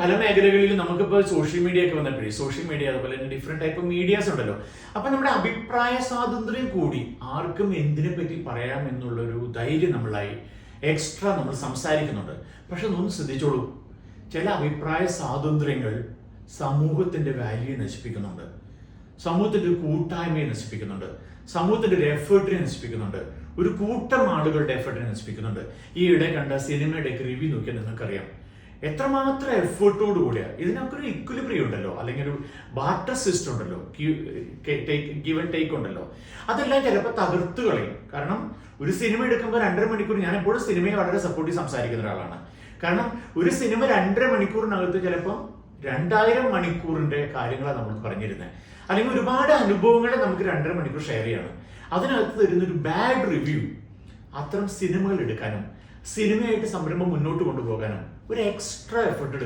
പല മേഖലകളിലും നമുക്കിപ്പോൾ സോഷ്യൽ മീഡിയ ഒക്കെ വന്നപ്പോഴേ സോഷ്യൽ മീഡിയ അതുപോലെ തന്നെ ഡിഫറെന്റ് ടൈപ്പ് മീഡിയാസ് ഉണ്ടല്ലോ. അപ്പൊ നമ്മുടെ അഭിപ്രായ സ്വാതന്ത്ര്യം കൂടി ആർക്കും എന്തിനെ പറ്റി പറയാം എന്നുള്ളൊരു ധൈര്യം നമ്മളായി എക്സ്ട്രാ നമ്മൾ സംസാരിക്കുന്നുണ്ട്. പക്ഷെ ഒന്ന് ശ്രദ്ധിച്ചോളൂ, ചില അഭിപ്രായ സ്വാതന്ത്ര്യങ്ങൾ സമൂഹത്തിന്റെ വാല്യൂ നശിപ്പിക്കുന്നുണ്ട്, സമൂഹത്തിന്റെ ഒരു കൂട്ടായ്മയെ നശിപ്പിക്കുന്നുണ്ട്, സമൂഹത്തിന്റെ ഒരു എഫേർട്ടിനെ നശിപ്പിക്കുന്നുണ്ട്, ഒരു കൂട്ടം ആളുകളുടെ എഫേർട്ടിനെ നശിപ്പിക്കുന്നുണ്ട്. ഈ ഇടെ കണ്ട സിനിമയുടെ ഒക്കെ റിവ്യൂ നോക്കിയാൽ നിങ്ങൾക്കറിയാം എത്രമാത്രം എഫേർട്ടോട് കൂടിയാ. ഇതിനൊക്കെ ഒരു ഇക്വിലിബ്രിയം ഉണ്ടല്ലോ, അല്ലെങ്കിൽ ഒരു ബാർട്ടർ സിസ്റ്റം ഉണ്ടല്ലോ, ഗിവ് ആൻഡ് ടേക്ക് ഉണ്ടല്ലോ. അതെല്ലാം ചിലപ്പോൾ തകർത്ത് കളയും. കാരണം ഒരു സിനിമ എടുക്കുമ്പോൾ 2.5 മണിക്കൂർ, ഞാൻ എപ്പോഴും സിനിമയെ വളരെ സപ്പോർട്ടീവ് സംസാരിക്കുന്ന ഒരാളാണ്. കാരണം ഒരു സിനിമ 2.5 മണിക്കൂറിനകത്ത് ചിലപ്പോൾ 2000 മണിക്കൂറിന്റെ കാര്യങ്ങളാണ് നമ്മൾ പറഞ്ഞിരുന്നത്. അല്ലെങ്കിൽ ഒരുപാട് അനുഭവങ്ങളെ നമുക്ക് 2.5 മണിക്കൂർ ഷെയർ ചെയ്യണം. അതിനകത്ത് തരുന്നൊരു ബാഡ് റിവ്യൂ അത്തരം സിനിമകൾ എടുക്കാനും സിനിമയായിട്ട് സംരംഭം മുന്നോട്ട് കൊണ്ടുപോകാനും ഒരു എക്സ്ട്രാ എഫേർട്ട്